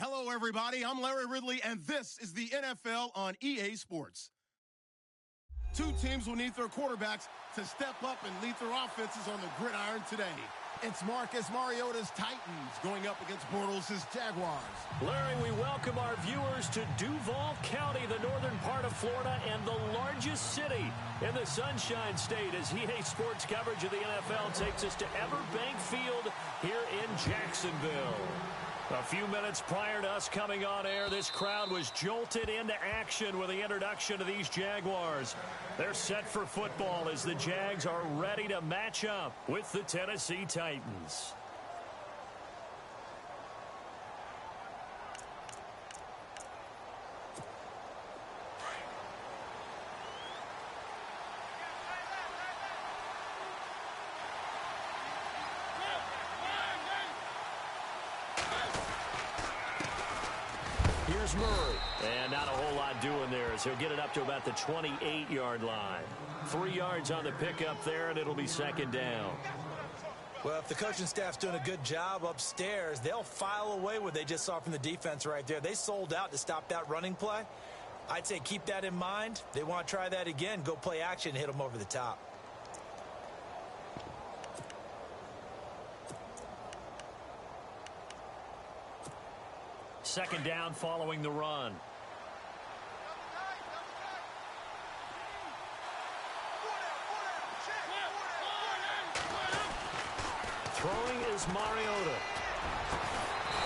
Hello, everybody. I'm Larry Ridley, and this is the NFL on EA Sports. Two teams will need their quarterbacks to step up and lead their offenses on the gridiron today. It's Marcus Mariota's Titans going up against Bortles' Jaguars. Larry, we welcome our viewers to Duval County, the northern part of Florida, and the largest city in the Sunshine State, as EA Sports coverage of the NFL takes us to Everbank Field here in Jacksonville. A few minutes prior to us coming on air, this crowd was jolted into action with the introduction of these Jaguars. They're set for football as the Jags are ready to match up with the Tennessee Titans. Here's Murray. And not a whole lot doing there as he'll get it up to about the 28-yard line. 3 yards on the pickup there, and it'll be second down. Well, if the coaching staff's doing a good job upstairs, they'll file away what they just saw from the defense right there. They sold out to stop that running play. I'd say keep that in mind. They want to try that again. Go play action and hit them over the top. Second down following the run. Throwing is Mariota.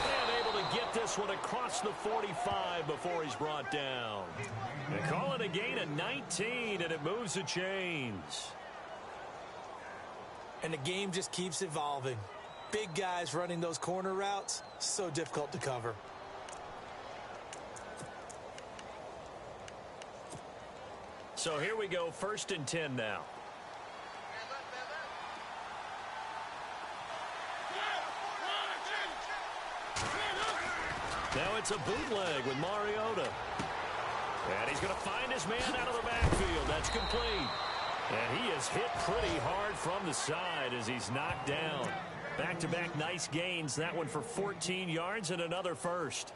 And able to get this one across the 45 before he's brought down. They call it a gain of 19, and it moves the chains. And the game just keeps evolving. Big guys running those corner routes, so difficult to cover. So here we go, 1st and 10 now. Now it's a bootleg with Mariota. And he's going to find his man out of the backfield. That's complete. And he is hit pretty hard from the side as he's knocked down. Back-to-back nice gains. That one for 14 yards and another first.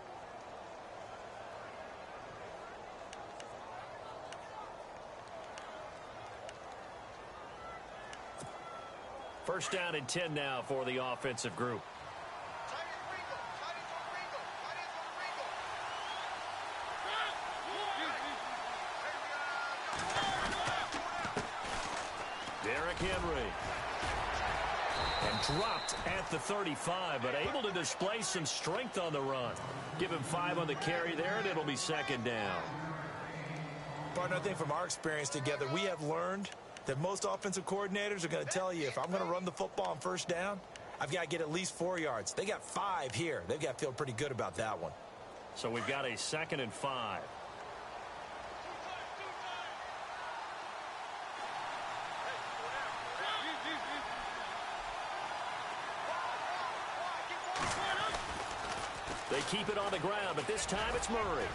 First down and 10 now for the offensive group. Derrick Henry. And dropped at the 35, but able to display some strength on the run. Give him 5 on the carry there, and it'll be second down. Partner, I think from our experience together, we have learned that most offensive coordinators are going to tell you, if I'm going to run the football on first down, I've got to get at least 4 yards. They got 5 here. They've got to feel pretty good about that one. So we've got a 2nd and 5. They keep it on the ground, but this time it's Murray.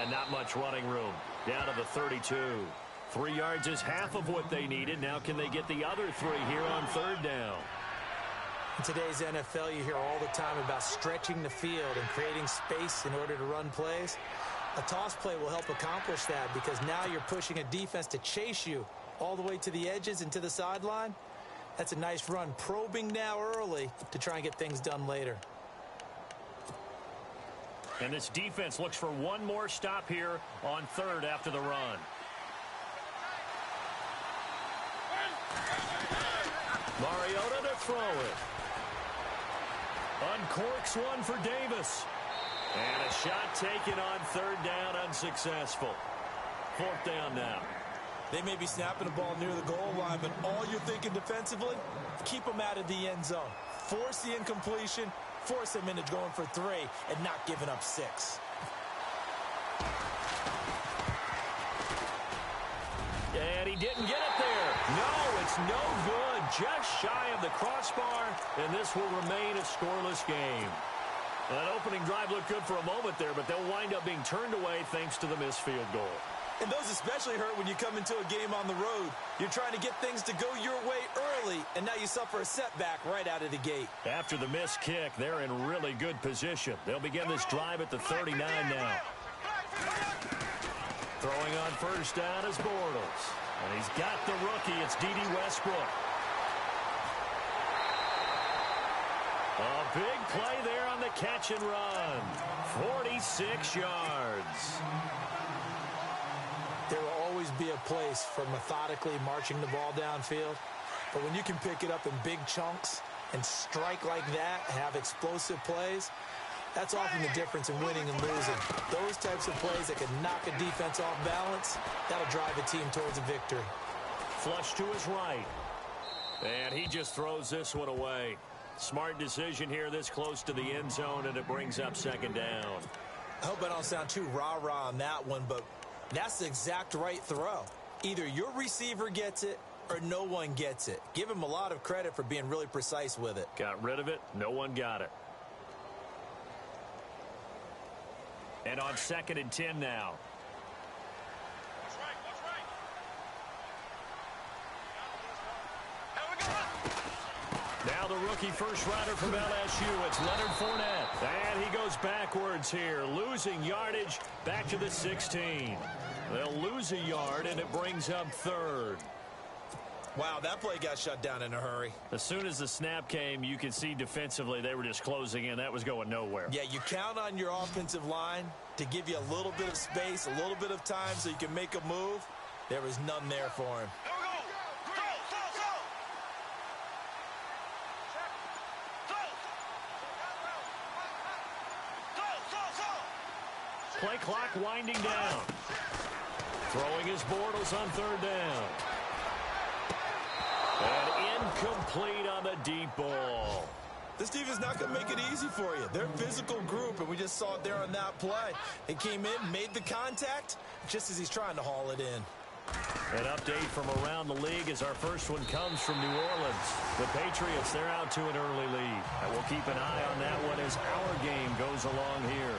And not much running room. Down to the 32. 3 yards is half of what they needed. Now can they get the other 3 here on 3rd down? In today's NFL, you hear all the time about stretching the field and creating space in order to run plays. A toss play will help accomplish that because now you're pushing a defense to chase you all the way to the edges and to the sideline. That's a nice run, probing now early to try and get things done later. And this defense looks for one more stop here on 3rd after the run. Mariota to throw it. Uncorks one for Davis. And a shot taken on 3rd down, unsuccessful. 4th down now. They may be snapping the ball near the goal line, but all you're thinking defensively, keep them out of the end zone. Force the incompletion, force them into going for 3, and not giving up 6. And he didn't get it there. No, it's no good. Just shy of the crossbar, and this will remain a scoreless game. That opening drive looked good for a moment there, but they'll wind up being turned away thanks to the missed field goal. And those especially hurt when you come into a game on the road. You're trying to get things to go your way early, and now you suffer a setback right out of the gate. After the missed kick, they're in really good position. They'll begin this drive at the 39 now. Throwing on first down is Bortles. And he's got the rookie. It's D.D. Westbrook. A big play there on the catch and run. 46 yards. There will always be a place for methodically marching the ball downfield. But when you can pick it up in big chunks and strike like that, have explosive plays, that's often the difference in winning and losing. Those types of plays that can knock a defense off balance, that'll drive a team towards a victory. Flush to his right. And he just throws this one away. Smart decision here this close to the end zone, and it brings up second down. I hope I don't sound too rah-rah on that one, but that's the exact right throw. Either your receiver gets it or no one gets it. Give him a lot of credit for being really precise with it. Got rid of it. No one got it. And on 2nd and 10 now. Now the rookie first rider from LSU, it's Leonard Fournette. And he goes backwards here, losing yardage back to the 16. They'll lose a yard, and it brings up 3rd. Wow, that play got shut down in a hurry. As soon as the snap came, you could see defensively they were just closing in. That was going nowhere. Yeah, you count on your offensive line to give you a little bit of space, a little bit of time so you can make a move. There was none there for him. Play clock winding down. Throwing his Bortles on 3rd down. And incomplete on the deep ball. This defense is not going to make it easy for you. They're a physical group, and we just saw it there on that play. They came in, made the contact, just as he's trying to haul it in. An update from around the league as our first one comes from New Orleans. The Patriots, they're out to an early lead. And we'll keep an eye on that one as our game goes along here.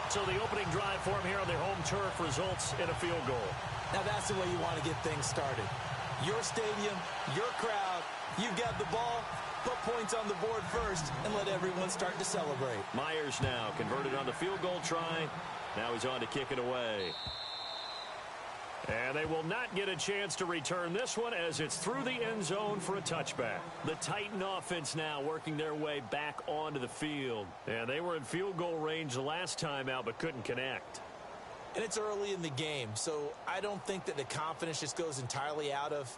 So the opening drive for him here on their home turf results in a field goal. Now that's the way you want to get things started. Your stadium, your crowd, you've got the ball, put points on the board first, and let everyone start to celebrate. Myers now converted on the field goal try. Now he's on to kick it away. And they will not get a chance to return this one as it's through the end zone for a touchback. The Titan offense now working their way back onto the field. And they were in field goal range the last time out but couldn't connect. And it's early in the game, so I don't think that the confidence just goes entirely out of,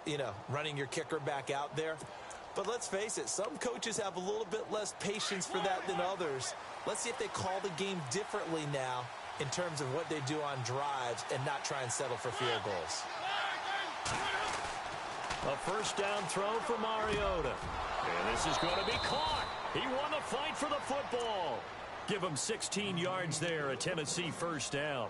running your kicker back out there. But let's face it, some coaches have a little bit less patience for that than others. Let's see if they call the game differently now in terms of what they do on drives and not try and settle for field goals. A first down throw for Mariota. And this is going to be caught. He won the fight for the football. Give him 16 yards there, a Tennessee first down.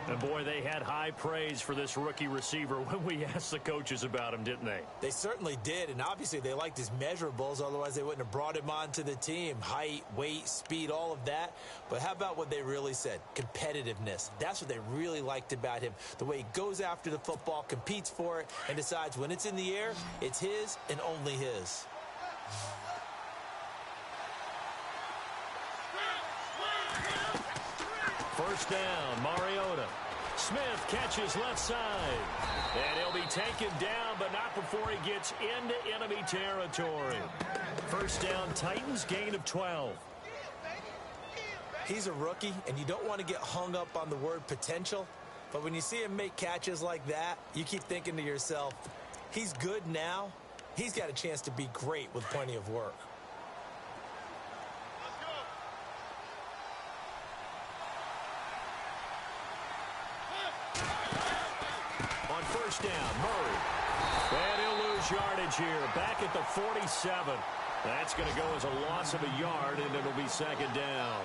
And boy, they had high praise for this rookie receiver when we asked the coaches about him, didn't they? They certainly did, and obviously they liked his measurables, otherwise they wouldn't have brought him onto the team. Height, weight, speed, all of that. But how about what they really said? Competitiveness. That's what they really liked about him. The way he goes after the football, competes for it, and decides when it's in the air, it's his and only his. First down, Mariota. Smith catches left side. And he'll be taken down, but not before he gets into enemy territory. First down, Titans, gain of 12. He's a rookie, and you don't want to get hung up on the word potential. But when you see him make catches like that, you keep thinking to yourself, he's good now. He's got a chance to be great with plenty of work. First down, Murray. And he'll lose yardage here. Back at the 47. That's going to go as a loss of a yard, and it'll be second down.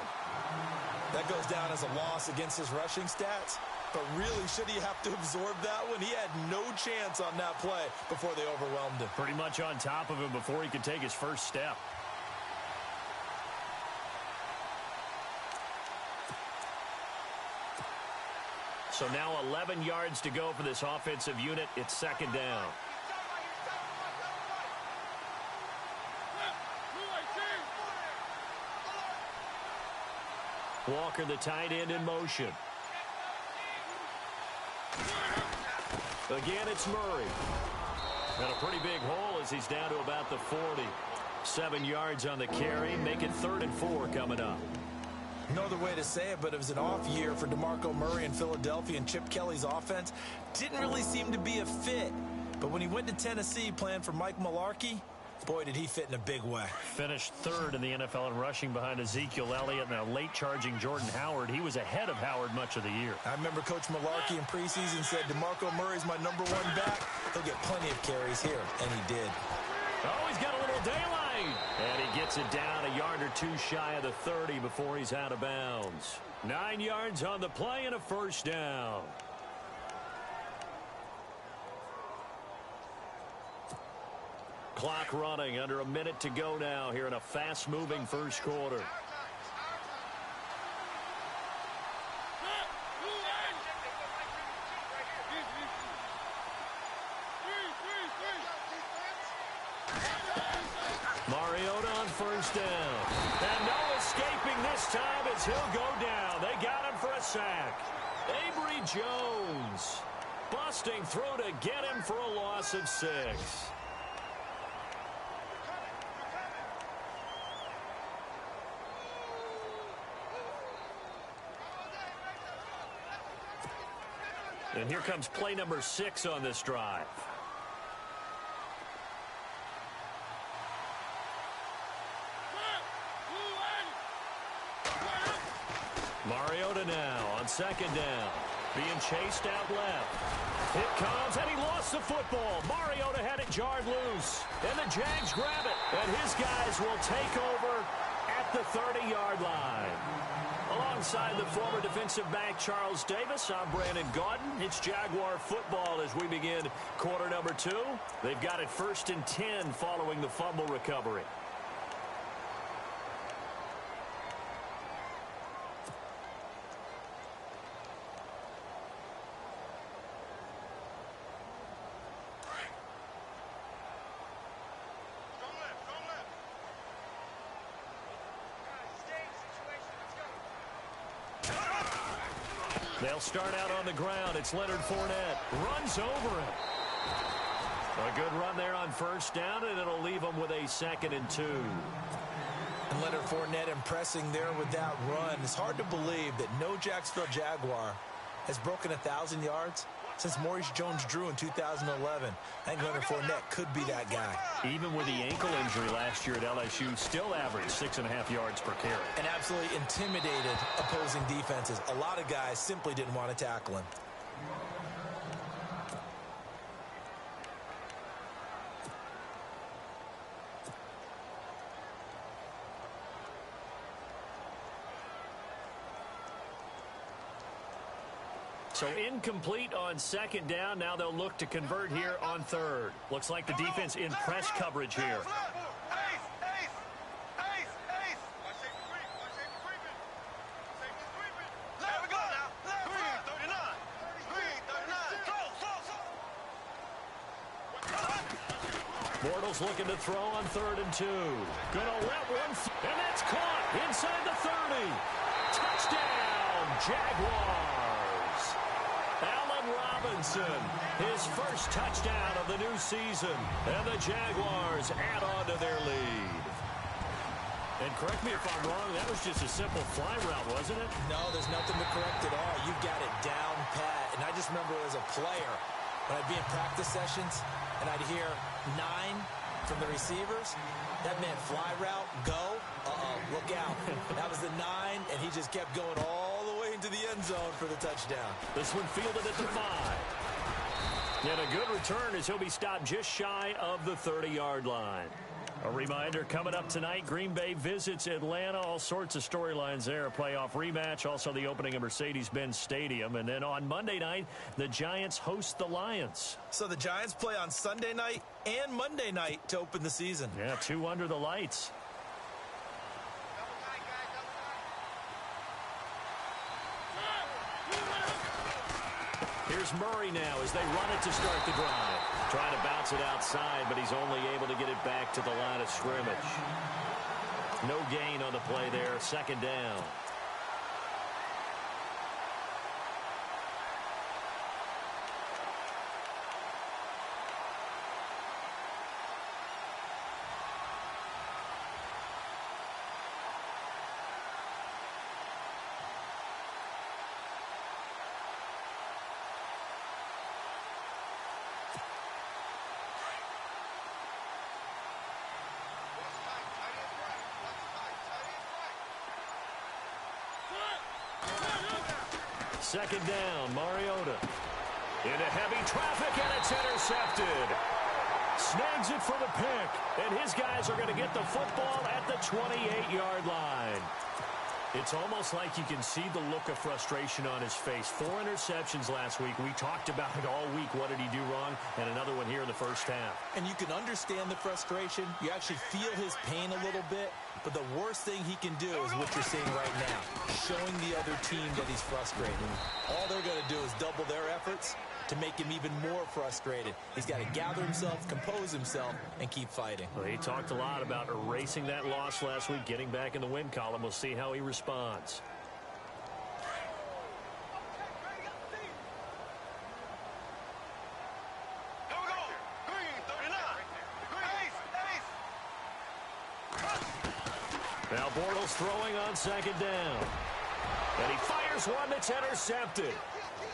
That goes down as a loss against his rushing stats. But really, should he have to absorb that one? He had no chance on that play before they overwhelmed him. Pretty much on top of him before he could take his first step. So now 11 yards to go for this offensive unit. It's second down. Walker, the tight end, in motion. Again, it's Murray. And a pretty big hole as he's down to about the 40. 7 yards on the carry. Make it 3rd and 4 coming up. No other way to say it, but it was an off year for DeMarco Murray in Philadelphia, and Chip Kelly's offense didn't really seem to be a fit. But when he went to Tennessee playing for Mike Mularkey, boy, did he fit in a big way. Finished 3rd in the NFL in rushing behind Ezekiel Elliott and a late-charging Jordan Howard. He was ahead of Howard much of the year. I remember Coach Mularkey in preseason said, DeMarco Murray's my #1 back. He'll get plenty of carries here, and he did. Oh, he's got a little daylight. And he gets it down a yard or two shy of the 30 before he's out of bounds. 9 yards on the play and a first down. Clock running, under a minute to go now here in a fast-moving first quarter. Mariota on first down. And no escaping this time as he'll go down. They got him for a sack. Avery Jones busting through to get him for a loss of 6. And here comes play number 6 on this drive. Mariota now on second down. Being chased out left. It comes, and he lost the football. Mariota had it jarred loose. And the Jags grab it. And his guys will take over at the 30-yard line. Alongside the former defensive back Charles Davis, I'm Brandon Gaudin. It's Jaguar football as we begin quarter number 2. They've got it 1st and 10 following the fumble recovery. They'll start out on the ground. It's Leonard Fournette. Runs over him. A good run there on first down, and it'll leave them with a 2nd and 2. And Leonard Fournette impressing there with that run. It's hard to believe that no Jacksonville Jaguar has broken 1,000 yards since Maurice Jones-Drew in 2011. I think Leonard Fournette could be that guy. Even with the ankle injury last year at LSU, still averaged 6.5 yards per carry. And absolutely intimidated opposing defenses. A lot of guys simply didn't want to tackle him. So incomplete on second down. Now they'll look to convert here on 3rd. Looks like the defense in press coverage here. Bortles looking to throw on 3rd and 2. Gonna let one, and that's caught inside the 30. Touchdown, Jaguars. Allen Robinson, his first touchdown of the new season. And the Jaguars add on to their lead. And correct me if I'm wrong, that was just a simple fly route, wasn't it? No, there's nothing to correct at all. You've got it down pat. And I just remember as a player, when I'd be in practice sessions, and I'd hear 9 from the receivers, that meant fly route, go, look out. That was the 9, and he just kept going all the way into the end zone for the touchdown. This one fielded at the 5. And a good return as he'll be stopped just shy of the 30-yard line. A reminder, coming up tonight, Green Bay visits Atlanta. All sorts of storylines there. A playoff rematch, also the opening of Mercedes-Benz Stadium. And then on Monday night, the Giants host the Lions. So the Giants play on Sunday night and Monday night to open the season. Yeah, 2 under the lights. Here's Murray now as they run it to start the drive. Trying to bounce it outside, but he's only able to get it back to the line of scrimmage. No gain on the play there. Second down. Second down, Mariota. Into heavy traffic, and it's intercepted. Snags it for the pick, and his guys are going to get the football at the 28-yard line. It's almost like you can see the look of frustration on his face. 4 interceptions last week. We talked about it all week. What did he do wrong? And another one here in the first half. And you can understand the frustration. You actually feel his pain a little bit. But the worst thing he can do is what you're seeing right now, showing the other team that he's frustrated. All they're going to do is double their efforts to make him even more frustrated. He's got to gather himself, compose himself, and keep fighting. Well, he talked a lot about erasing that loss last week, getting back in the win column. We'll see how he responds. Now Bortles throwing on second down. And he fires one that's intercepted.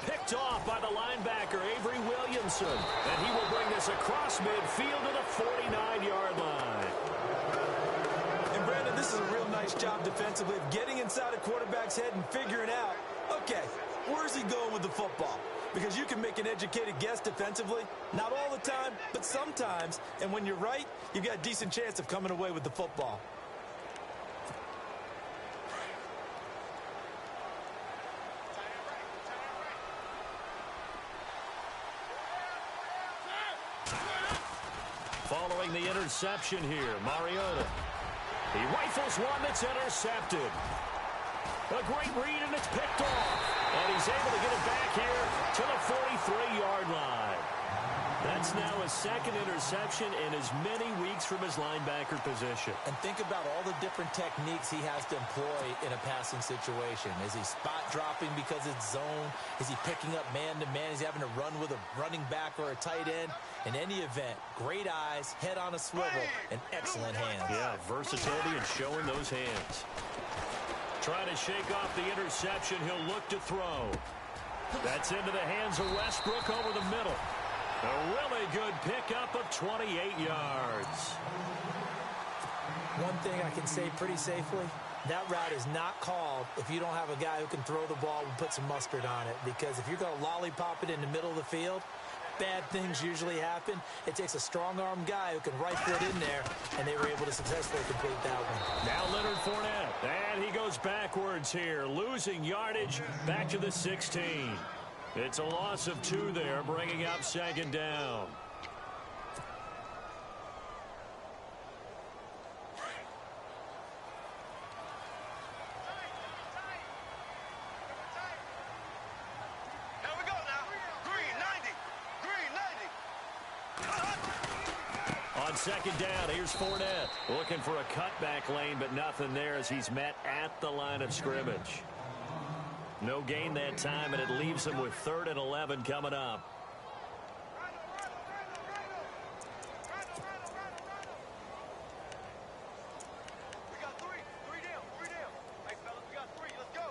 Picked off by the linebacker, Avery Williamson. And he will bring this across midfield to the 49-yard line. And Brandon, this is a real nice job defensively of getting inside a quarterback's head and figuring out, okay, where's he going with the football? Because you can make an educated guess defensively. Not all the time, but sometimes. And when you're right, you've got a decent chance of coming away with the football. Following the interception here, Mariota. He rifles one that's intercepted. A great read, and it's picked off. And he's able to get it back here to the 43-yard line. That's now his second interception in as many weeks from his linebacker position. And think about all the different techniques he has to employ in a passing situation. Is he spot dropping because it's zone? Is he picking up man-to-man? Is he having to run with a running back or a tight end? In any event, great eyes, head on a swivel, and excellent hands. Yeah, versatility and showing those hands. Trying to shake off the interception. He'll look to throw. That's into the hands of Westbrook over the middle. A really good pickup of 28 yards. One thing I can say pretty safely, that route is not called if you don't have a guy who can throw the ball and put some mustard on it. Because if you're going to lollipop it in the middle of the field, bad things usually happen. It takes a strong-arm guy who can rifle it in there, and they were able to successfully complete that one. Now Leonard Fournette, and he goes backwards here, losing yardage back to the 16. It's a loss of 2 there, bringing up second down. On second down, here's Fournette. Looking for a cutback lane, but nothing there as he's met at the line of scrimmage. No gain that time, and it leaves him with 3rd and 11 coming up. We got three down. Hey, fellas, we got 3. Let's go.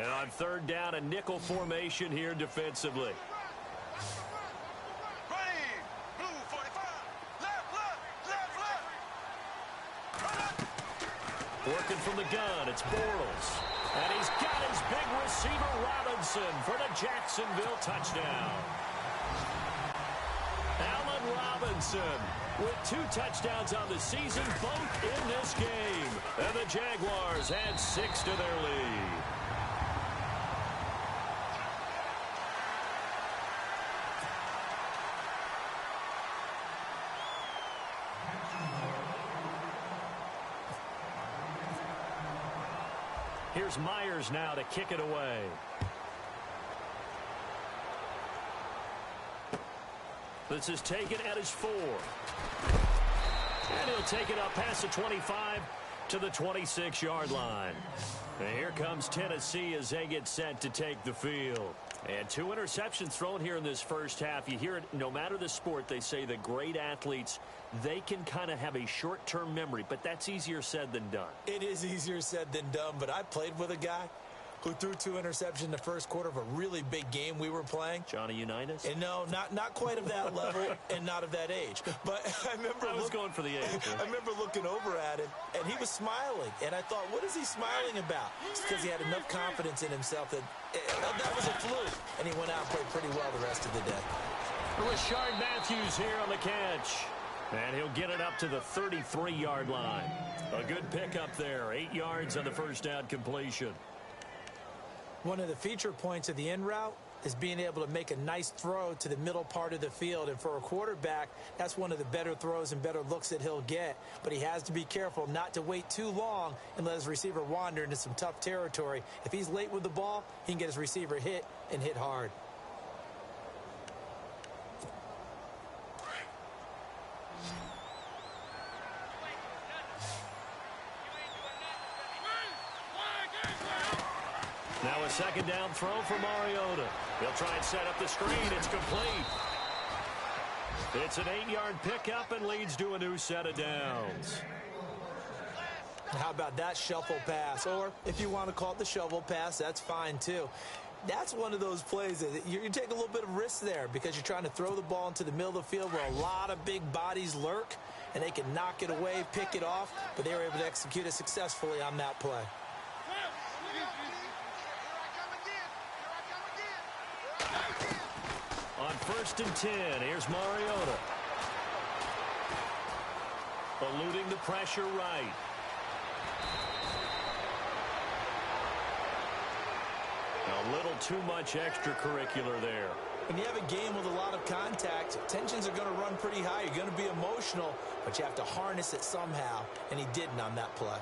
And on 3rd down, a nickel formation here defensively. Working from the gun, it's Bortles. And he's got his big receiver, Robinson, for the Jacksonville touchdown. Allen Robinson with 2 touchdowns on the season, both in this game. And the Jaguars add 6 to their lead. Here's Myers now to kick it away. This is taken at his 4. And he'll take it up past the 25 to the 26-yard line. And here comes Tennessee as they get set to take the field. And 2 interceptions thrown here in this first half. You hear it, no matter the sport, they say that great athletes, they can kind of have a short-term memory, but that's easier said than done. It is easier said than done, but I played with a guy who threw 2 interceptions in the first quarter of a really big game we were playing. Johnny Unitas? And no, not quite of that level and not of that age. But I was going for the age. I remember looking over at him, and he was smiling. And I thought, what is he smiling about? It's because he had enough confidence in himself that that was a fluke. And he went out and played pretty well the rest of the day. Rashard Matthews here on the catch. And he'll get it up to the 33-yard line. A good pickup there. 8 yards on the first down completion. One of the feature points of the in route is being able to make a nice throw to the middle part of the field. And for a quarterback, that's one of the better throws and better looks that he'll get. But he has to be careful not to wait too long and let his receiver wander into some tough territory. If he's late with the ball, he can get his receiver hit and hit hard. Now a second down throw for Mariota. He'll try and set up the screen. It's complete. It's an 8-yard pickup and leads to a new set of downs. How about that shuffle pass? Or if you want to call it the shovel pass, that's fine too. That's one of those plays that you take a little bit of risk there because you're trying to throw the ball into the middle of the field where a lot of big bodies lurk, and they can knock it away, pick it off, but they were able to execute it successfully on that play. On 1st and 10, here's Mariota. Eluding the pressure right. A little too much extracurricular there. When you have a game with a lot of contact, tensions are going to run pretty high. You're going to be emotional, but you have to harness it somehow, and he didn't on that play.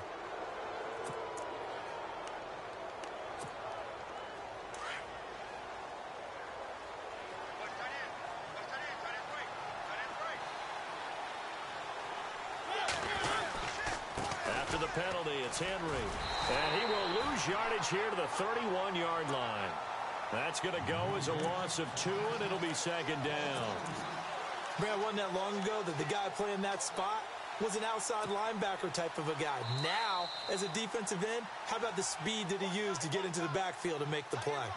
After the penalty, it's Henry. And he will lose yardage here to the 31-yard line. That's going to go as a loss of 2, and it'll be second down. Man, wasn't that long ago that the guy playing that spot was an outside linebacker type of a guy. Now, as a defensive end, how about the speed that he used to get into the backfield and make the play?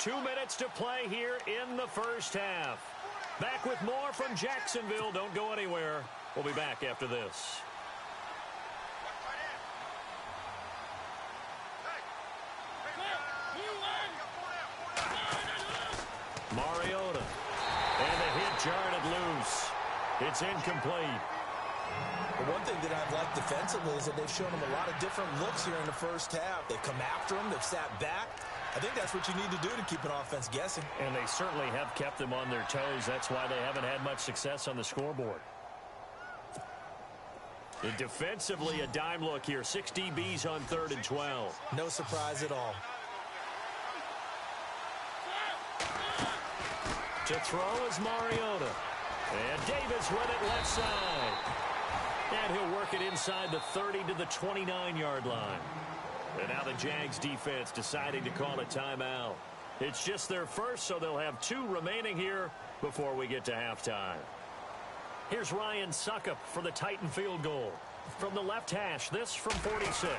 2 minutes to play here in the first half. Back with more from Jacksonville. Don't go anywhere. We'll be back after this. Mariota. And the hit jarred loose. It's incomplete. The one thing that I've liked defensively is that they've shown him a lot of different looks here in the first half. They've come after him. They've sat back. I think that's what you need to do to keep an offense guessing. And they certainly have kept them on their toes. That's why they haven't had much success on the scoreboard. And defensively, a dime look here. 6 DBs on 3rd and 12. No surprise at all. To throw is Mariota. And Davis with it left side. And he'll work it inside the 30 to the 29-yard line. And now the Jags defense deciding to call a timeout. It's just their first, so they'll have 2 remaining here before we get to halftime. Here's Ryan Suckup for the Titan field goal. From the left hash, this from 46.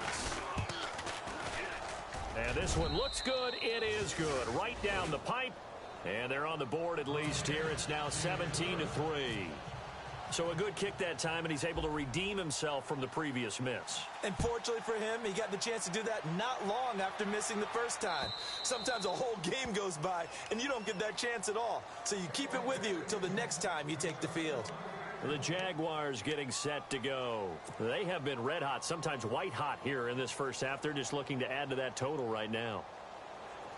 And this one looks good. It is good. Right down the pipe. And they're on the board at least here. It's now 17-3. So a good kick that time, and he's able to redeem himself from the previous miss. And fortunately for him, he got the chance to do that not long after missing the first time. Sometimes a whole game goes by, and you don't get that chance at all. So you keep it with you till the next time you take the field. The Jaguars getting set to go. They have been red hot, sometimes white hot here in this first half. They're just looking to add to that total right now.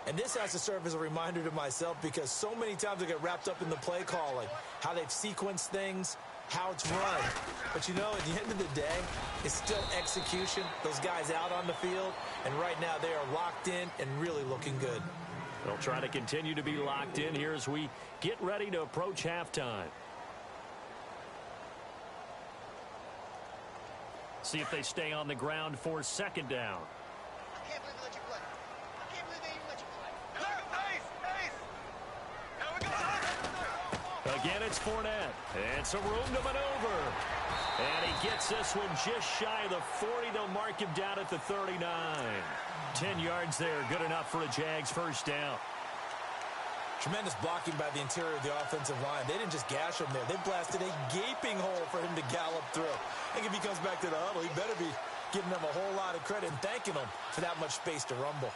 And this has to serve as a reminder to myself because so many times I get wrapped up in the play calling, how they've sequenced things. how it's run. But, you know, at the end of the day, it's still execution. Those guys out on the field, and right now they are locked in and really looking good. They'll try to continue to be locked in here as we get ready to approach halftime. See if they stay on the ground for second down. I can't believe they let you play. I can't believe they even let you play. Ace! Here we go. Again, it's Fournette. It's a room to maneuver. And he gets this one just shy of the 40. They'll mark him down at the 39. 10 yards there. Good enough for a Jags first down. Tremendous blocking by the interior of the offensive line. They didn't just gash him there. They blasted a gaping hole for him to gallop through. I think if he comes back to the huddle, he better be giving them a whole lot of credit and thanking them for that much space to rumble.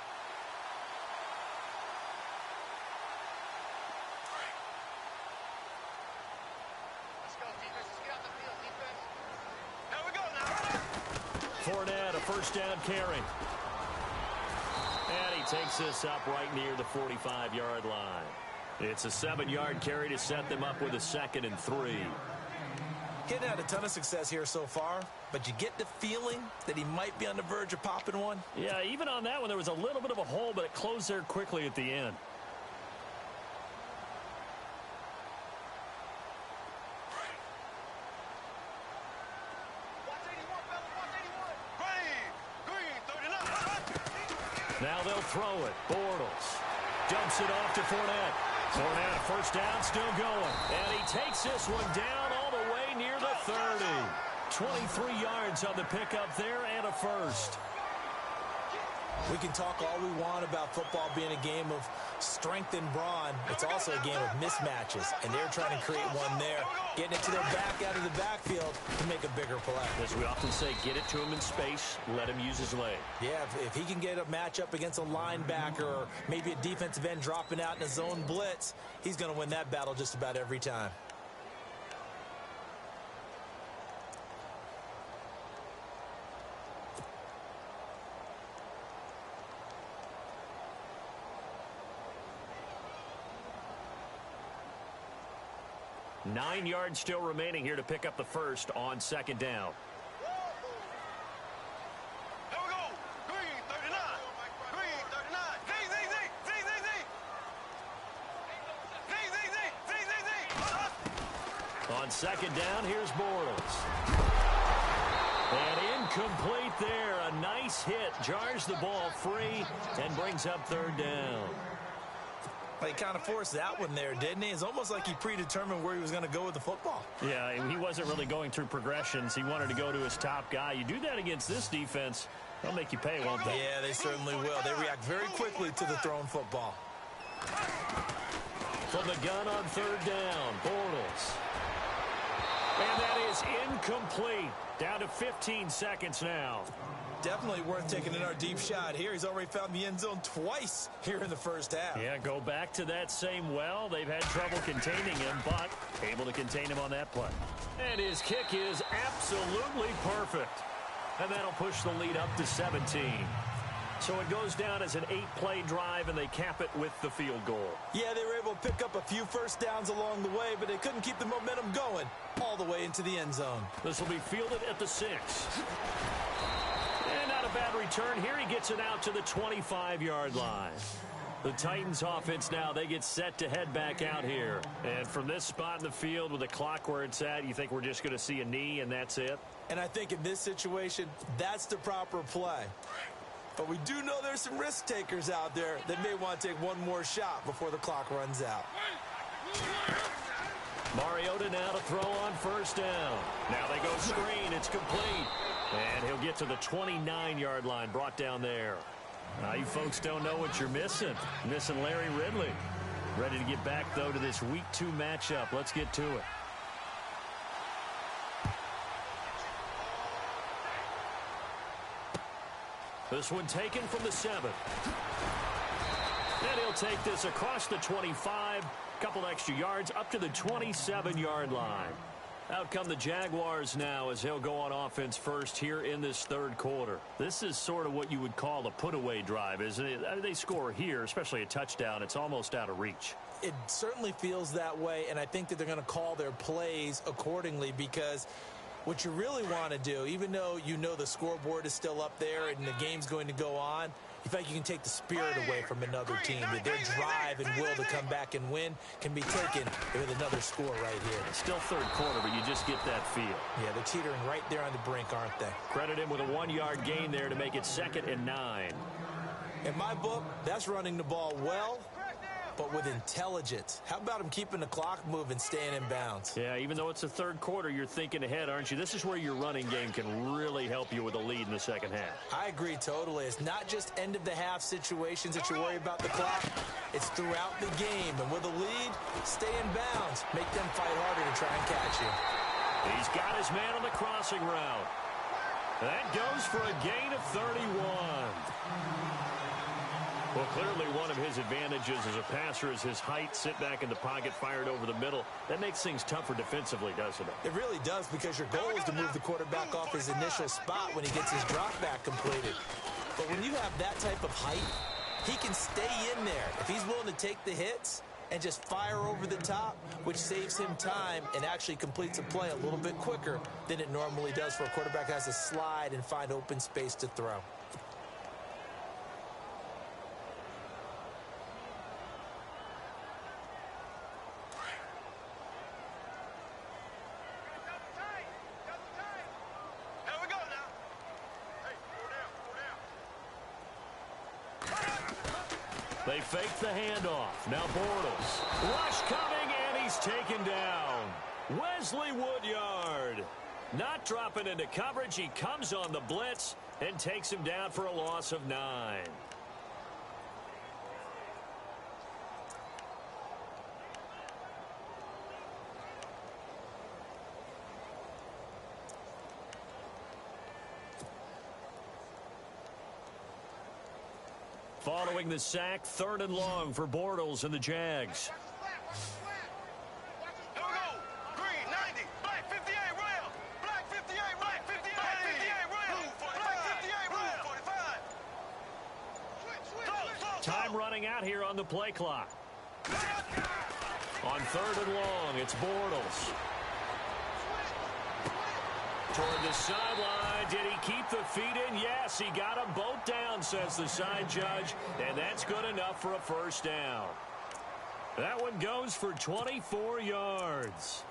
Let's go, defense. Let's get out the field, defense. Here we go now. Fournette, a first down carry. And he takes this up right near the 45-yard line. It's a 7-yard carry to set them up with a 2nd and 3. Getting had a ton of success here so far, but you get the feeling that he might be on the verge of popping one. Yeah, even on that one, there was a little bit of a hole, but it closed there quickly at the end. Watch 81, fellas. Watch 81. Green, 39. Now they'll throw it. Bortles dumps it off to Fournette. Fournette, first down, still going. And he takes this one down all the way near the 30. 23 yards on the pickup there and a first. We can talk all we want about football being a game of strength and brawn. It's also a game of mismatches, and they're trying to create one there, getting it to their back out of the backfield to make a bigger play. As we often say, get it to him in space, let him use his leg. Yeah, if he can get a matchup against a linebacker or maybe a defensive end dropping out in a zone blitz, he's going to win that battle just about every time. Nine yards still remaining here to pick up the first on second down. Here we go. Green, 39. Green, 39. Z. On second down, here's Bortles. And incomplete there. A nice hit. Jars the ball free and brings up third down. Well, he kind of forced that one there, didn't he? It's almost like he predetermined where he was going to go with the football. Yeah, he wasn't really going through progressions. He wanted to go to his top guy. You do that against this defense, they'll make you pay, won't they? Yeah, they certainly will. They react very quickly to the thrown football. From the gun on third down, Bortles. And that is incomplete. Down to 15 seconds now. Definitely worth taking another deep shot here. He's already found the end zone twice here in the first half. Yeah, go back to that same well. They've had trouble containing him, but able to contain him on that play. And his kick is absolutely perfect. And that'll push the lead up to 17. So it goes down as an 8-play drive, and they cap it with the field goal. Yeah, they were able to pick up a few first downs along the way, but they couldn't keep the momentum going all the way into the end zone. This will be fielded at the 6. And not a bad return here. He gets it out to the 25-yard line. The Titans offense now, they get set to head back out here. And from this spot in the field with the clock where it's at, you think we're just going to see a knee and that's it? And I think in this situation, that's the proper play. But we do know there's some risk takers out there that may want to take one more shot before the clock runs out. Mariota now to throw on first down. Now they go screen. It's complete. And he'll get to the 29-yard line, brought down there. Now you folks don't know what you're missing. Missing Larry Ridley. Ready to get back, though, to this Week 2 matchup. Let's get to it. This one taken from the 7. And he'll take this across the 25. Couple extra yards up to the 27-yard line. Out come the Jaguars now as they'll go on offense first here in this third quarter. This is sort of what you would call a put-away drive, isn't it? I mean, they score here, especially a touchdown. It's almost out of reach. It certainly feels that way, and I think that they're going to call their plays accordingly, because what you really want to do, even though you know the scoreboard is still up there and the game's going to go on, you feel like you can take the spirit away from another team. That their drive and will to come back and win can be taken with another score right here. Still third quarter, but you just get that feel. Yeah, they're teetering right there on the brink, aren't they? Credit him with a 1-yard gain there to make it 2nd and 9. In my book, that's running the ball well, but with intelligence. How about him keeping the clock moving, staying in bounds? Yeah, even though it's the third quarter, you're thinking ahead, aren't you? This is where your running game can really help you with a lead in the second half. I agree totally. It's not just end-of-the-half situations that you worry about the clock. It's throughout the game. And with a lead, stay in bounds. Make them fight harder to try and catch you. He's got his man on the crossing route. That goes for a gain of 31. Well, clearly one of his advantages as a passer is his height. Sit back in the pocket, fired over the middle. That makes things tougher defensively, doesn't it? It really does, because your goal is to move the quarterback off his initial spot when he gets his drop back completed. But when you have that type of height, he can stay in there. If he's willing to take the hits and just fire over the top, which saves him time and actually completes a play a little bit quicker than it normally does for a quarterback that has to slide and find open space to throw. They fake the handoff. Now Bortles. Rush coming, and he's taken down. Wesley Woodyard. Not dropping into coverage. He comes on the blitz and takes him down for a loss of 9. Following the sack, 3rd and long for Bortles and the Jags. Here we go. Green, 90. Black, 58, rail. Black, 58, right. 58, black, 58, rail. Black, 58, rail. 45. Time running out here on the play clock. On 3rd and long, it's Bortles. Toward the sideline. Did he keep the feet in? Yes, he got them both down, says the side judge. And that's good enough for a first down. That one goes for 24 yards.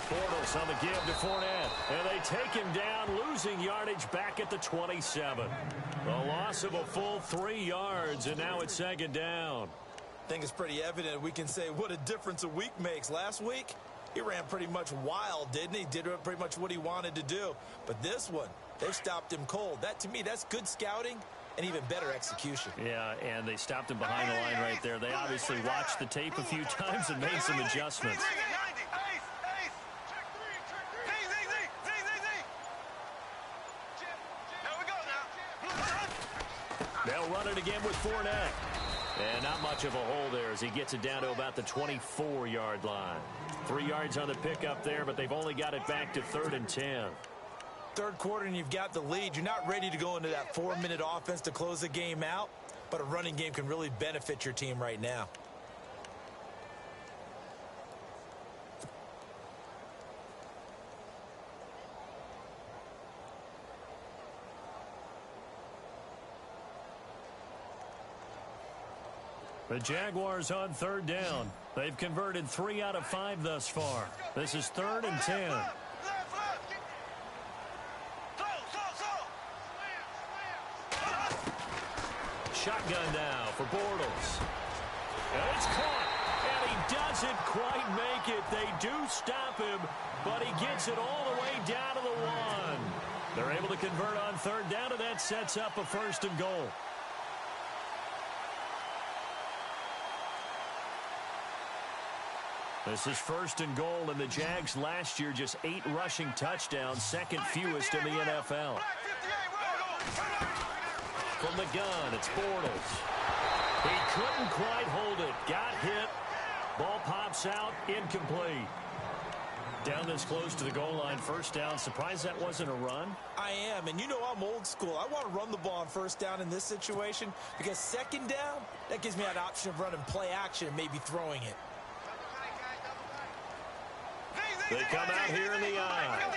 Bortles on the give to Fournette. And they take him down, losing yardage back at the 27. A loss of a full 3 yards, and now it's 2nd down. I think it's pretty evident. We can say what a difference a week makes. Last week, he ran pretty much wild, didn't he? Did pretty much what he wanted to do. But this one, they've stopped him cold. That, to me, that's good scouting and even better execution. Yeah, and they stopped him behind the line right there. They obviously watched the tape a few times and made some adjustments. They'll run it again with Fournette. And not much of a hole there as he gets it down to about the 24-yard line. 3 yards on the pickup there, but they've only got it back to 3rd and 10. Third quarter and you've got the lead. You're not ready to go into that 4-minute offense to close the game out, but a running game can really benefit your team right now. The Jaguars on 3rd down. They've converted 3 out of 5 thus far. This is 3rd and 10. Shotgun now for Bortles. And it's caught. And he doesn't quite make it. They do stop him, but he gets it all the way down to the 1. They're able to convert on 3rd down, and that sets up a 1st and goal. This is 1st and goal, and the Jags last year just 8 rushing touchdowns, 2nd fewest in the NFL. From the gun, it's Bortles. He couldn't quite hold it. Got hit. Ball pops out. Incomplete. Down this close to the goal line, first down. Surprised that wasn't a run? I am, and you know I'm old school. I want to run the ball on first down in this situation because second down, that gives me an option of running play action and maybe throwing it. They come out here in the eye.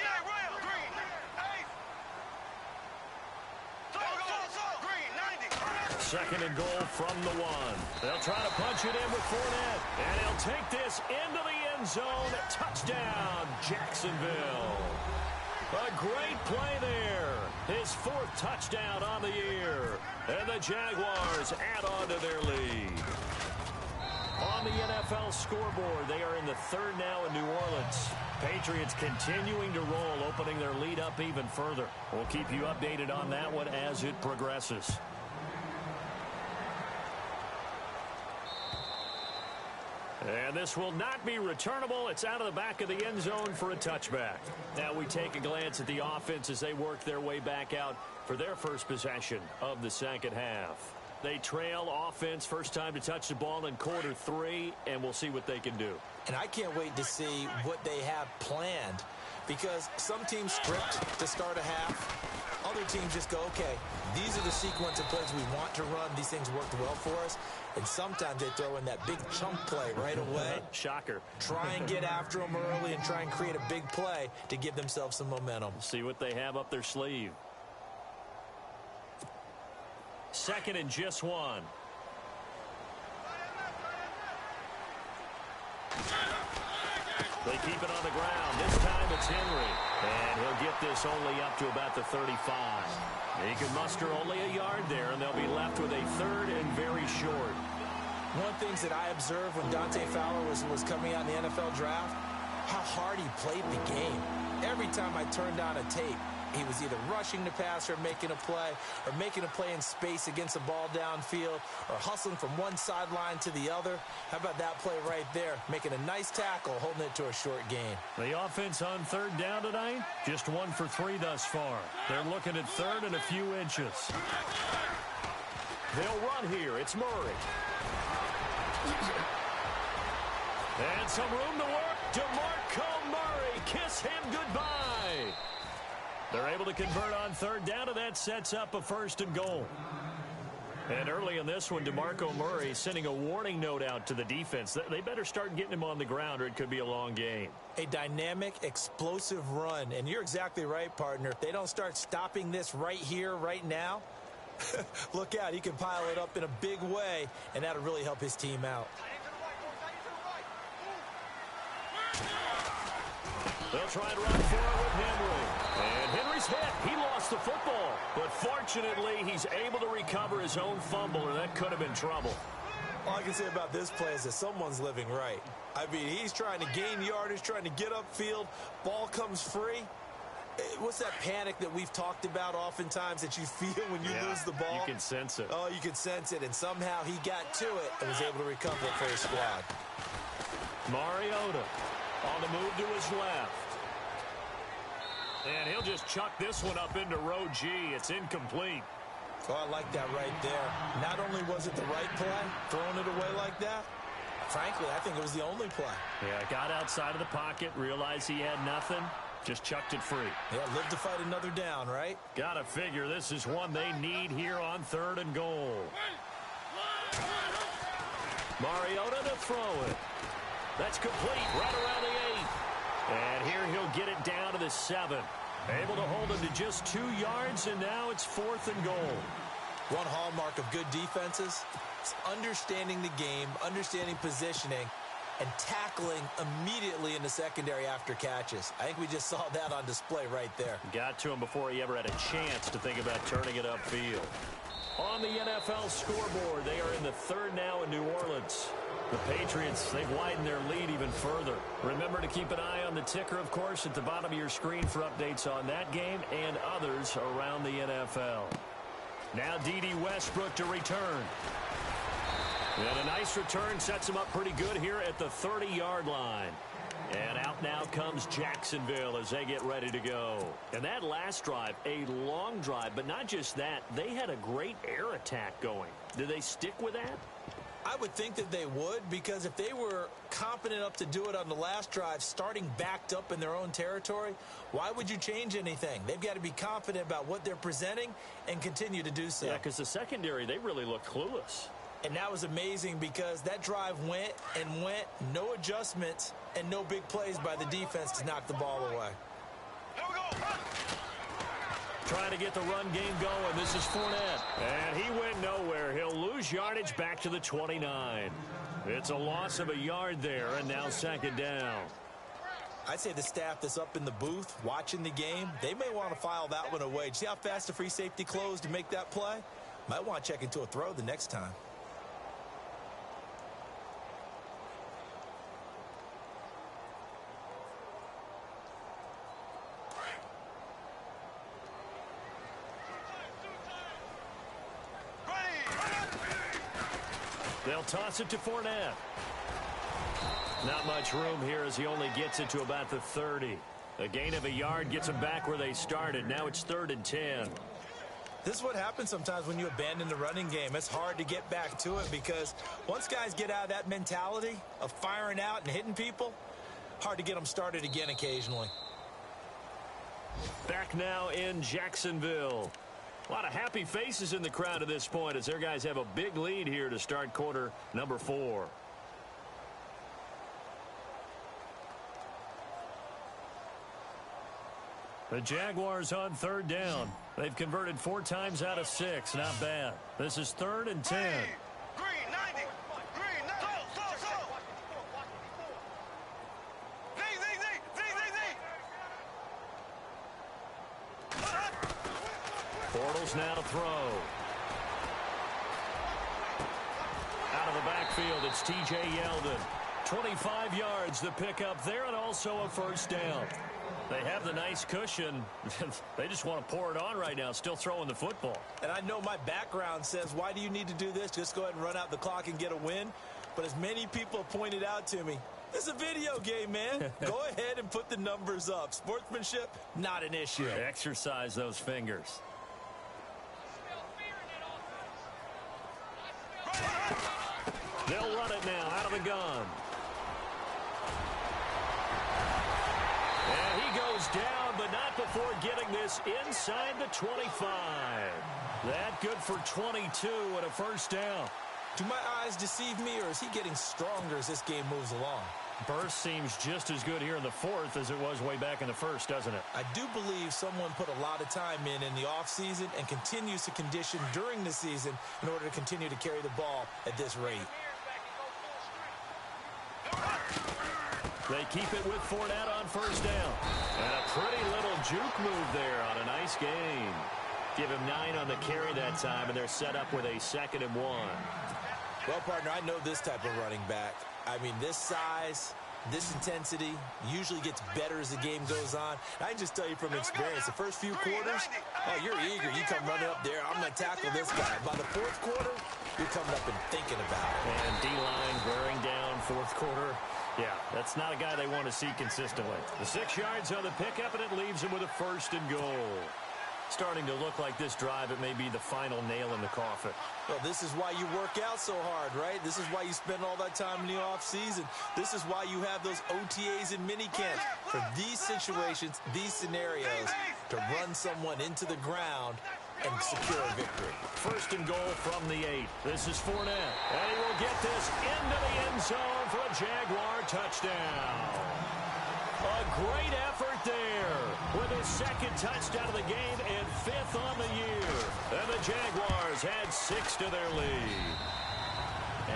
Second and goal from the one. They'll try to punch it in with Fournette. And he'll take this into the end zone. Touchdown, Jacksonville. A great play there. His fourth touchdown on the year. And the Jaguars add on to their lead. On the NFL scoreboard, they are in the third now in New Orleans. Patriots continuing to roll, opening their lead up even further. We'll keep you updated on that one as it progresses. And this will not be returnable. It's out of the back of the end zone for a touchback. Now we take a glance at the offense as they work their way back out for their first possession of the second half. They trail offense, first time to touch the ball in quarter three, and we'll see what they can do. And I can't wait to see what they have planned because some teams script to start a half. Other teams just go, okay, these are the sequence of plays we want to run. These things worked well for us. And sometimes they throw in that big chunk play right away. Shocker. Try and get after them early and try and create a big play to give themselves some momentum. See what they have up their sleeve. Second and just one. They keep it on the ground. This time it's Henry. And he'll get this only up to about the 35. He can muster only a yard there, and they'll be left with a third and very short. One of the things that I observed when Dante Fowler was coming out in the NFL draft, how hard he played the game. Every time I turned on a tape, he was either rushing the passer, making a play, or making a play in space against the ball downfield, or hustling from one sideline to the other. How about that play right there? Making a nice tackle, holding it to a short gain. The offense on third down tonight, just 1 for 3 thus far. They're looking at third and a few inches. They'll run here. It's Murray. And some room to work. DeMarco Murray. Kiss him goodbye. They're able to convert on third down, and that sets up a first and goal. And early in this one, DeMarco Murray sending a warning note out to the defense. They better start getting him on the ground or it could be a long game. A dynamic, explosive run. And you're exactly right, partner. If they don't start stopping this right here, right now, look out. He can pile it up in a big way, and that'll really help his team out. They'll try and run for it with Henry. And Henry's hit. He lost the football. But fortunately, he's able to recover his own fumble, or that could have been trouble. All I can say about this play is that someone's living right. I mean, he's trying to gain yardage, trying to get upfield. Ball comes free. What's that panic that we've talked about oftentimes that you feel when you lose the ball? You can sense it. Oh, you can sense it. And somehow he got to it and was able to recover it for his squad. Mariota on the move to his left. And he'll just chuck this one up into row G. It's incomplete. Oh, I like that right there. Not only was it the right play, throwing it away like that, frankly, I think it was the only play. Yeah, got outside of the pocket, realized he had nothing, just chucked it free. Yeah, live to fight another down, right? Gotta figure this is one they need here on third and goal. Mariota to throw it. That's complete right around the 8. And here he'll get it down to the 7. Able to hold him to just 2 yards, and now it's 4th and goal. One hallmark of good defenses is understanding the game, understanding positioning, and tackling immediately in the secondary after catches. I think we just saw that on display right there. Got to him before he ever had a chance to think about turning it upfield. On the NFL scoreboard, they are in the third now in New Orleans. The Patriots, they've widened their lead even further. Remember to keep an eye on the ticker, of course, at the bottom of your screen for updates on that game and others around the NFL. Now D.D. Westbrook to return. And a nice return sets him up pretty good here at the 30-yard line. And out now comes Jacksonville as they get ready to go. And that last drive, a long drive, but not just that. They had a great air attack going. Did they stick with that? I would think that they would, because if they were competent enough to do it on the last drive, starting backed up in their own territory, why would you change anything? They've got to be confident about what they're presenting and continue to do so. Yeah, because the secondary, they really looked clueless. And that was amazing because that drive went and went, no adjustments and no big plays by the defense to knock the ball away. Here we go. Trying to get the run game going. This is Fournette. And he went nowhere. He'll lose yardage back to the 29. It's a loss of a yard there, and now second down. I'd say the staff that's up in the booth watching the game, they may want to file that one away. See how fast the free safety closed to make that play? Might want to check into a throw the next time. They'll toss it to Fournette. Not much room here as he only gets it to about the 30. A gain of a yard gets them back where they started. Now it's 3rd and 10. This is what happens sometimes when you abandon the running game. It's hard to get back to it because once guys get out of that mentality of firing out and hitting people, hard to get them started again occasionally. Back now in Jacksonville. A lot of happy faces in the crowd at this point as their guys have a big lead here to start quarter number 4. The Jaguars on 3rd down. They've converted 4 times out of 6. Not bad. This is 3rd and 10. Green, 90. Green, 90. So. Z. Bortles now to throw. Out of the backfield, it's T.J. Yeldon. 25 yards the pickup there, and also a first down. They have the nice cushion. They just want to pour it on right now, still throwing the football. And I know my background says, why do you need to do this? Just go ahead and run out the clock and get a win. But as many people have pointed out to me, this is a video game, man. Go ahead and put the numbers up. Sportsmanship, not an issue. Exercise those fingers. They'll run it now out of the gun. And he goes down, but not before getting this inside the 25. That good for 22 and a first down. Do my eyes deceive me, or is he getting stronger as this game moves along? Burst seems just as good here in the 4th as it was way back in the 1st, doesn't it? I do believe someone put a lot of time in the offseason and continues to condition during the season in order to continue to carry the ball at this rate. They keep it with Fournette on first down. And a pretty little juke move there on a nice gain. Give him 9 on the carry that time, and they're set up with a 2nd and 1. Well, partner, I know this type of running back. I mean, this size, this intensity usually gets better as the game goes on. I can just tell you from experience, the first few quarters, oh, you're eager. You come running up there, I'm going to tackle this guy. By the 4th quarter, you're coming up and thinking about it. And D-line wearing down 4th quarter. Yeah, that's not a guy they want to see consistently. The 6 yards on the pickup, and it leaves him with a 1st and goal. Starting to look like this drive, it may be the final nail in the coffin. Well, this is why you work out so hard, right? This is why you spend all that time in the offseason. This is why you have those OTAs and minicamps. For these situations, these scenarios, to run someone into the ground and secure a victory. 1st and goal from the 8. This is Fournette. And he will get this into the end zone for a Jaguar touchdown. A great effort there with his 2nd touchdown of the game and 5th on the year. And the Jaguars add 6 to their lead.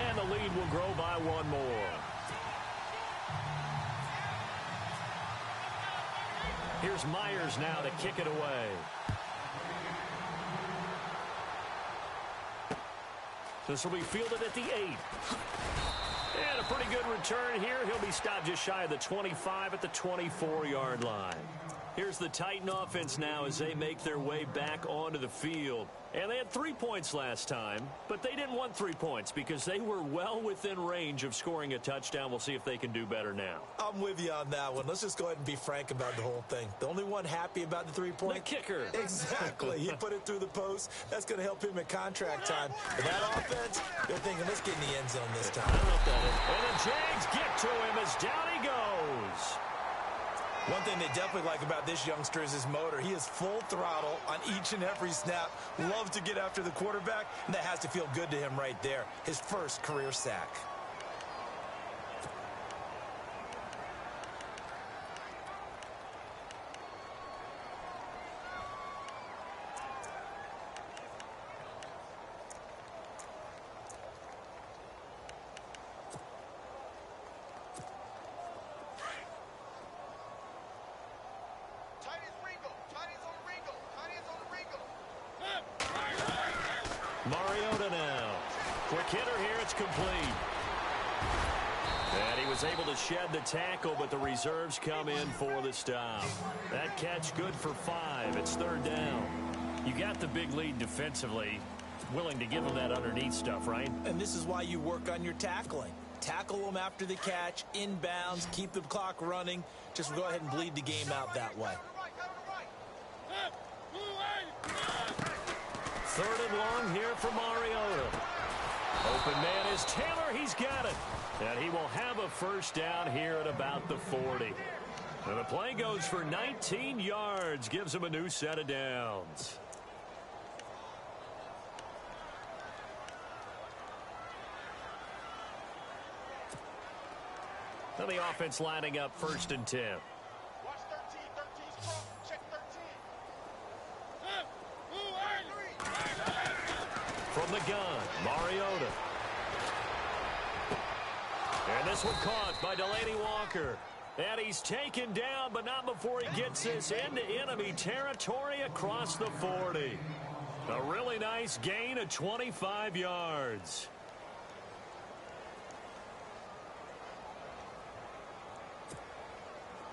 And the lead will grow by 1 more. Here's Myers now to kick it away. This will be fielded at the 8. And a pretty good return here. He'll be stopped just shy of the 25 at the 24-yard line. Here's the Titan offense now as they make their way back onto the field. And they had 3 points last time, but they didn't want 3 points because they were well within range of scoring a touchdown. We'll see if they can do better now. I'm with you on that one. Let's just go ahead and be frank about the whole thing. The only one happy about the 3-point? The kicker. Exactly. He put it through the post. That's going to help him at contract time. But that offense, they're thinking, let's get in the end zone this time. And the Jags get to him as down he goes. One thing they definitely like about this youngster is his motor. He is full throttle on each and every snap. Loves to get after the quarterback, and that has to feel good to him right there. His first career sack. Mariota now. Quick hitter here. It's complete. And he was able to shed the tackle, but the reserves come in for the stop. That catch good for 5. It's 3rd down. You got the big lead defensively. Willing to give them that underneath stuff, right? And this is why you work on your tackling. Tackle them after the catch, inbounds, keep the clock running. Just go ahead and bleed the game out that way. 3rd and long here for Mariota. Open man is Taylor. He's got it. And he will have a first down here at about the 40. And the play goes for 19 yards. Gives him a new set of downs. Now the offense lining up 1st and 10. Watch 13. 13 strong. Check 13. From the gun, Mariota. And this one caught by Delaney Walker. And he's taken down, but not before he gets this into enemy territory across the 40. A really nice gain of 25 yards.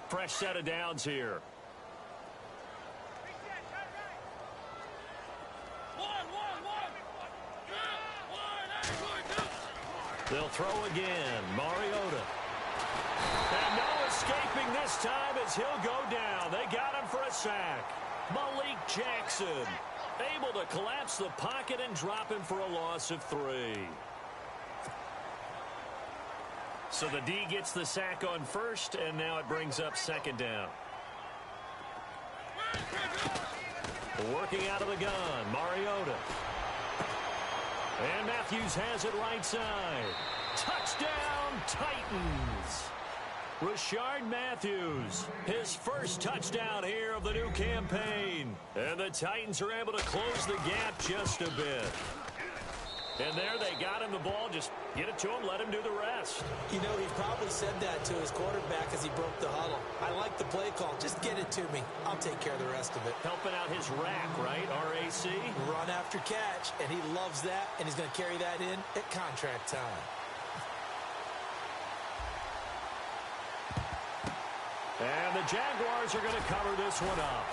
Fresh set of downs here. They'll throw again. Mariota. And no escaping this time as he'll go down. They got him for a sack. Malik Jackson able to collapse the pocket and drop him for a loss of 3. So the D gets the sack on 1st, and now it brings up 2nd down. Working out of the gun, Mariota. And Matthews has it right side. Touchdown, Titans. Rashard Matthews, his first touchdown here of the new campaign. And the Titans are able to close the gap just a bit. And there they got him the ball. Just get it to him, let him do the rest. You know, he probably said that to his quarterback as he broke the huddle. I like the play call. Just get it to me. I'll take care of the rest of it. Helping out his rack, right? RAC. Run after catch, and he loves that, and he's going to carry that in at contract time. And the Jaguars are going to cover this one up.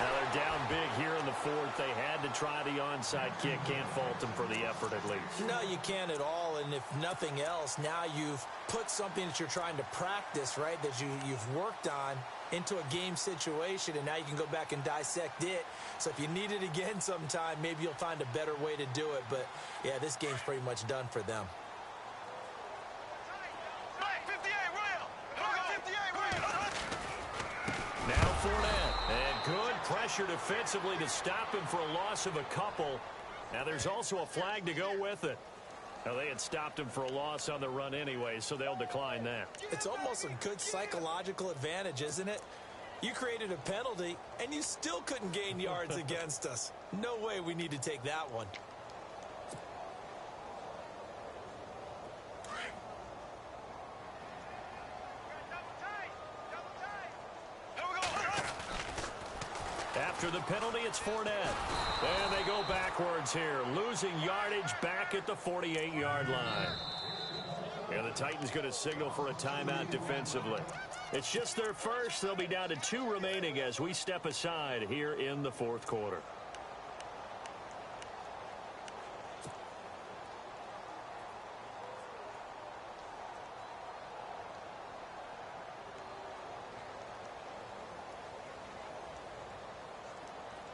Now they're down big here in the 4th. They had to try the onside kick. Can't fault them for the effort at least. No, you can't at all. And if nothing else, now you've put something that you're trying to practice, right, that you've worked on into a game situation, and now you can go back and dissect it. So if you need it again sometime, maybe you'll find a better way to do it. But, yeah, this game's pretty much done for them. Now Fournette, and good pressure defensively to stop him for a loss of a couple. Now there's also a flag to go with it. Now they had stopped him for a loss on the run anyway, so they'll decline that. It's almost a good psychological advantage, isn't it? You created a penalty, and you still couldn't gain yards against us. No way we need to take that one. After the penalty, it's Fournette. And they go backwards here, losing yardage back at the 48-yard line. And the Titans going to signal for a timeout defensively. It's just their first. They'll be down to 2 remaining as we step aside here in the fourth quarter.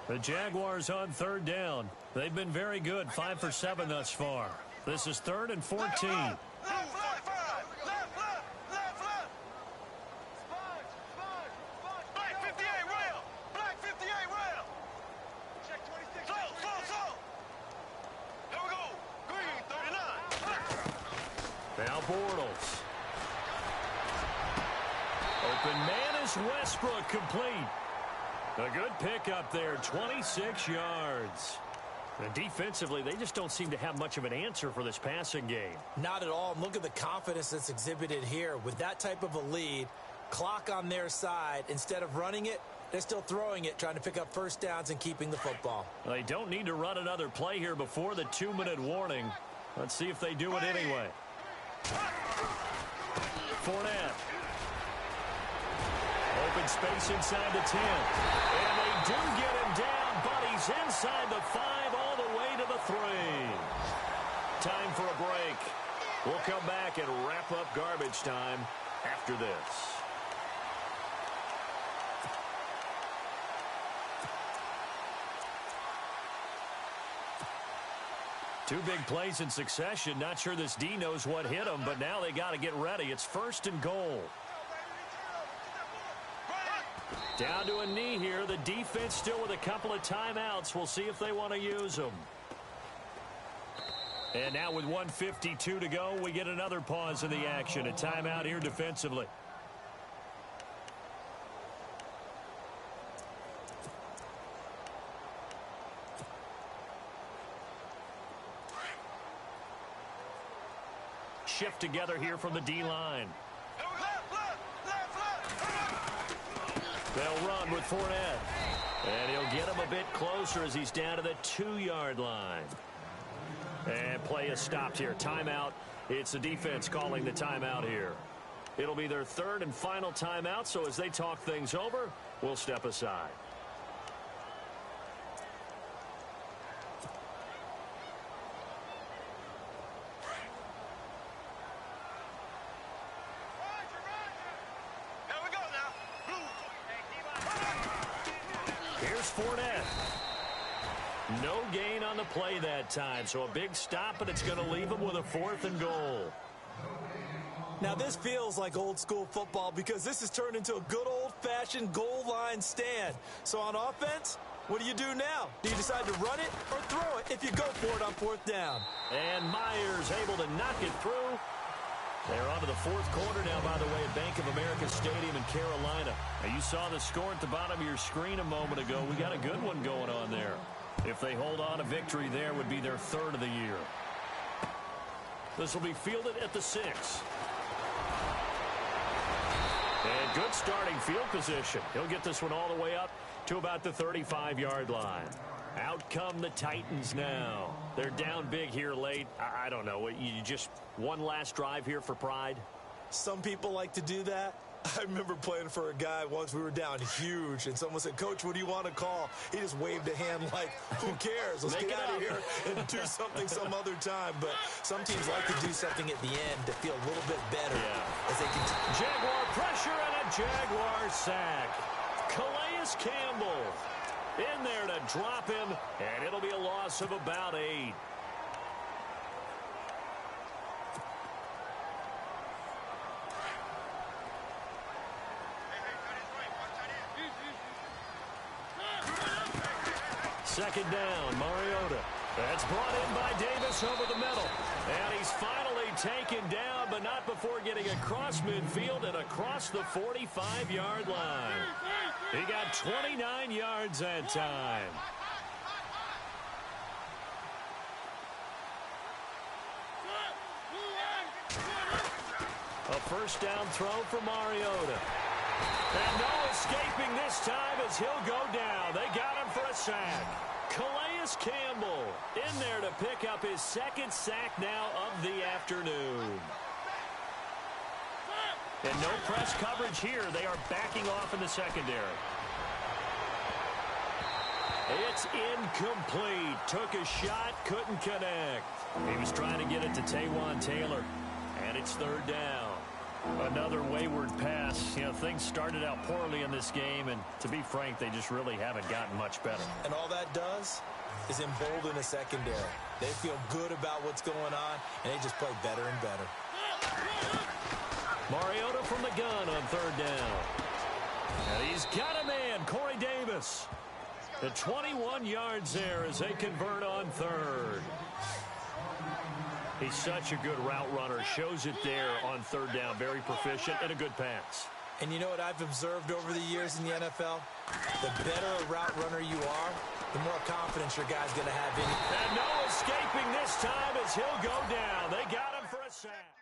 The Jaguars on third down. They've been very good, 5 for 7 thus far. This is 3rd and 14. Left, left. Black 58 rail. Black 58 rail. Check 26. Slow. Here we go. Green 39. Now Bortles. Open man is Westbrook, complete. A good pickup there, 26 yards. And defensively, they just don't seem to have much of an answer for this passing game. Not at all. And look at the confidence that's exhibited here. With that type of a lead, clock on their side, instead of running it, they're still throwing it, trying to pick up first downs and keeping the football. They don't need to run another play here before the 2-minute warning. Let's see if they do it anyway. Fournette. Open space inside the 10. And they do get him down, but he's inside the 5 all the way to the 3. Time for a break. We'll come back and wrap up garbage time after this. Two big plays in succession. Not sure this D knows what hit him, but now they got to get ready. It's 1st and goal. Down to a knee here. The defense still with a couple of timeouts. We'll see if they want to use them. And now with 1:52 to go, we get another pause in the action. A timeout here defensively. Shift together here from the D-line. They'll run with Fournette. And he'll get him a bit closer as he's down to the 2-yard line. And play is stopped here. Timeout. It's the defense calling the timeout here. It'll be their 3rd and final timeout, so as they talk things over, we'll step aside. Here's Fournette. No gain on the play that time, so a big stop, and it's going to leave him with a 4th and goal. Now, this feels like old-school football because this has turned into a good old-fashioned goal line stand. So on offense, what do you do now? Do you decide to run it or throw it if you go for it on 4th down? And Myers able to knock it through. They're on to the 4th quarter now, by the way, at Bank of America Stadium in Carolina. Now, you saw the score at the bottom of your screen a moment ago. We got a good one going on there. If they hold on, a victory there would be their 3rd of the year. This will be fielded at the 6. And good starting field position. He'll get this one all the way up to about the 35-yard line. Out come the Titans now. They're down big here late. I don't know. You just one last drive here for pride? Some people like to do that. I remember playing for a guy once. We were down huge, and someone said, "Coach, what do you want to call?" He just waved a hand like, who cares? Let's get out of here and do something some other time. But some teams like to do something at the end to feel a little bit better as they continue. Jaguar pressure and a Jaguar sack. Calais Campbell in there to drop him, and it'll be a loss of about 8. Second down, Mariota. That's brought in by Davis over the middle. And he's finally taken down, but not before getting across midfield and across the 45-yard line. He got 29 yards that time. A first down throw for Mariota. And no escaping this time as he'll go down. They got him for a sack. Calais Campbell in there to pick up his 2nd sack now of the afternoon. And no press coverage here. They are backing off in the secondary. It's incomplete. Took a shot, couldn't connect. He was trying to get it to Taywan Taylor, and it's third down. Another wayward pass. You know, things started out poorly in this game, and to be frank, they just really haven't gotten much better. And all that does is embolden the secondary. They feel good about what's going on, and they just play better and better. Mariota from the gun on third down. And he's got a man, Corey Davis. The 21 yards there as they convert on third. He's such a good route runner. Shows it there on third down. Very proficient and a good pass. And you know what I've observed over the years in the NFL? The better a route runner you are, the more confidence your guy's going to have in you. And no escaping this time as he'll go down. They got him for a sack.